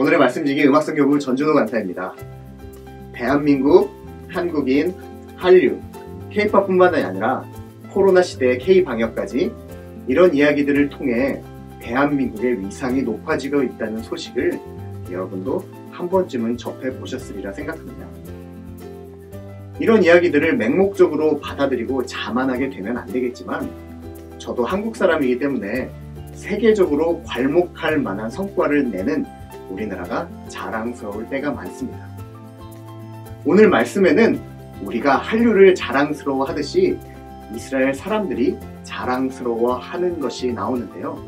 오늘의 말씀지기 음악성교부 전준호 간사입니다. 대한민국, 한국인, 한류, K-POP뿐만 아니라 코로나 시대의 K-방역까지 이런 이야기들을 통해 대한민국의 위상이 높아지고 있다는 소식을 여러분도 한 번쯤은 접해보셨으리라 생각합니다. 이런 이야기들을 맹목적으로 받아들이고 자만하게 되면 안 되겠지만 저도 한국 사람이기 때문에 세계적으로 괄목할 만한 성과를 내는 우리나라가 자랑스러울 때가 많습니다. 오늘 말씀에는 우리가 한류를 자랑스러워 하듯이 이스라엘 사람들이 자랑스러워 하는 것이 나오는데요.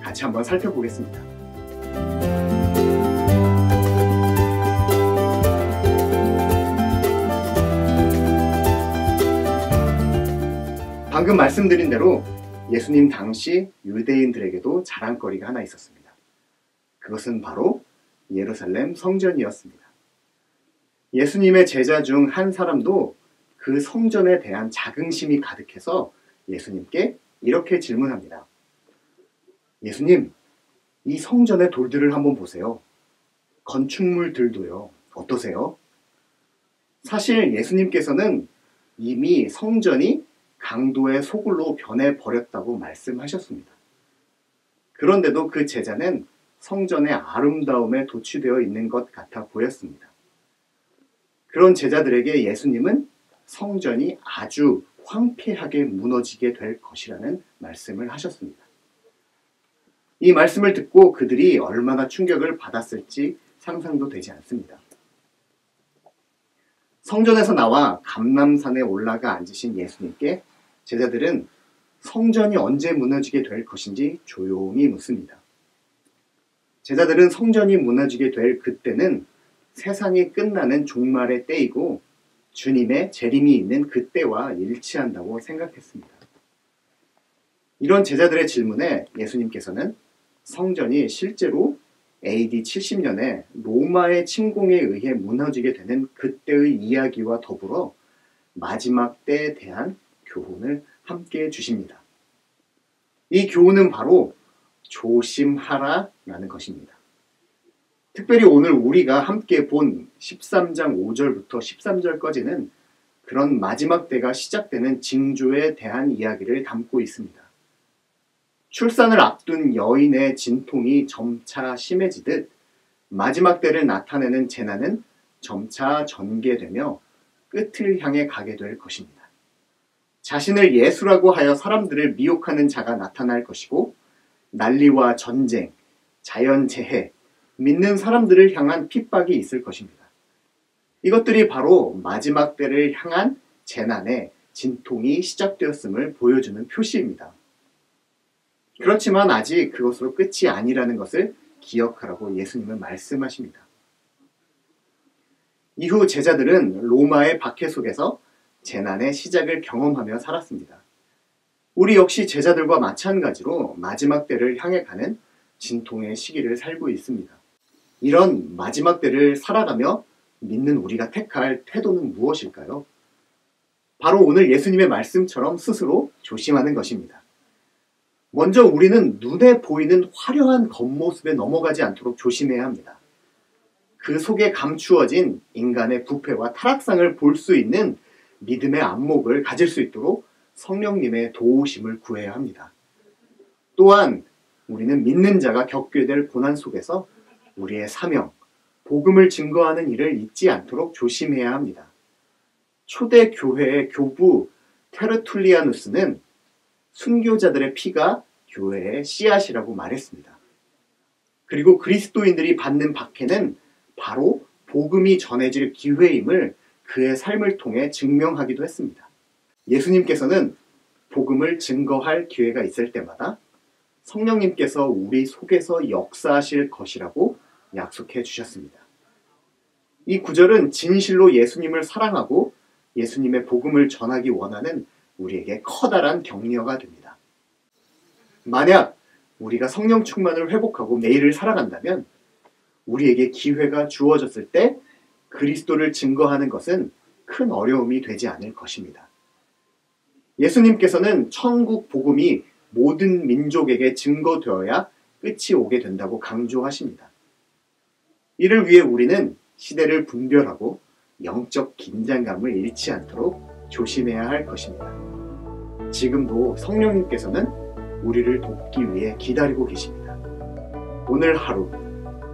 같이 한번 살펴보겠습니다. 방금 말씀드린 대로 예수님 당시 유대인들에게도 자랑거리가 하나 있었습니다. 그것은 바로 예루살렘 성전이었습니다. 예수님의 제자 중 한 사람도 그 성전에 대한 자긍심이 가득해서 예수님께 이렇게 질문합니다. 예수님, 이 성전의 돌들을 한번 보세요. 건축물들도요. 어떠세요? 사실 예수님께서는 이미 성전이 강도의 소굴로 변해버렸다고 말씀하셨습니다. 그런데도 그 제자는 성전의 아름다움에 도취되어 있는 것 같아 보였습니다. 그런 제자들에게 예수님은 성전이 아주 황폐하게 무너지게 될 것이라는 말씀을 하셨습니다. 이 말씀을 듣고 그들이 얼마나 충격을 받았을지 상상도 되지 않습니다. 성전에서 나와 감람산에 올라가 앉으신 예수님께 제자들은 성전이 언제 무너지게 될 것인지 조용히 묻습니다. 제자들은 성전이 무너지게 될 그때는 세상이 끝나는 종말의 때이고 주님의 재림이 있는 그때와 일치한다고 생각했습니다. 이런 제자들의 질문에 예수님께서는 성전이 실제로 AD 70년에 로마의 침공에 의해 무너지게 되는 그때의 이야기와 더불어 마지막 때에 대한 교훈을 함께 주십니다. 이 교훈은 바로 조심하라라는 것입니다. 특별히 오늘 우리가 함께 본 13장 5절부터 13절까지는 그런 마지막 때가 시작되는 징조에 대한 이야기를 담고 있습니다. 출산을 앞둔 여인의 진통이 점차 심해지듯 마지막 때를 나타내는 재난은 점차 전개되며 끝을 향해 가게 될 것입니다. 자신을 예수라고 하여 사람들을 미혹하는 자가 나타날 것이고 난리와 전쟁, 자연재해, 믿는 사람들을 향한 핍박이 있을 것입니다. 이것들이 바로 마지막 때를 향한 재난의 진통이 시작되었음을 보여주는 표시입니다. 그렇지만 아직 그것으로 끝이 아니라는 것을 기억하라고 예수님은 말씀하십니다. 이후 제자들은 로마의 박해 속에서 재난의 시작을 경험하며 살았습니다. 우리 역시 제자들과 마찬가지로 마지막 때를 향해 가는 진통의 시기를 살고 있습니다. 이런 마지막 때를 살아가며 믿는 우리가 택할 태도는 무엇일까요? 바로 오늘 예수님의 말씀처럼 스스로 조심하는 것입니다. 먼저 우리는 눈에 보이는 화려한 겉모습에 넘어가지 않도록 조심해야 합니다. 그 속에 감추어진 인간의 부패와 타락상을 볼 수 있는 믿음의 안목을 가질 수 있도록 성령님의 도우심을 구해야 합니다. 또한 우리는 믿는 자가 겪게 될 고난 속에서 우리의 사명, 복음을 증거하는 일을 잊지 않도록 조심해야 합니다. 초대 교회의 교부 테르툴리아누스는 순교자들의 피가 교회의 씨앗이라고 말했습니다. 그리고 그리스도인들이 받는 박해는 바로 복음이 전해질 기회임을 그의 삶을 통해 증명하기도 했습니다. 예수님께서는 복음을 증거할 기회가 있을 때마다 성령님께서 우리 속에서 역사하실 것이라고 약속해 주셨습니다. 이 구절은 진실로 예수님을 사랑하고 예수님의 복음을 전하기 원하는 우리에게 커다란 격려가 됩니다. 만약 우리가 성령 충만을 회복하고 매일을 살아간다면 우리에게 기회가 주어졌을 때 그리스도를 증거하는 것은 큰 어려움이 되지 않을 것입니다. 예수님께서는 천국 복음이 모든 민족에게 증거되어야 끝이 오게 된다고 강조하십니다. 이를 위해 우리는 시대를 분별하고 영적 긴장감을 잃지 않도록 조심해야 할 것입니다. 지금도 성령님께서는 우리를 돕기 위해 기다리고 계십니다. 오늘 하루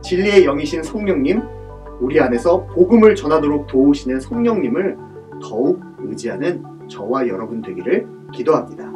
진리의 영이신 성령님, 우리 안에서 복음을 전하도록 도우시는 성령님을 더욱 의지하는 저와 여러분 되기를 기도합니다.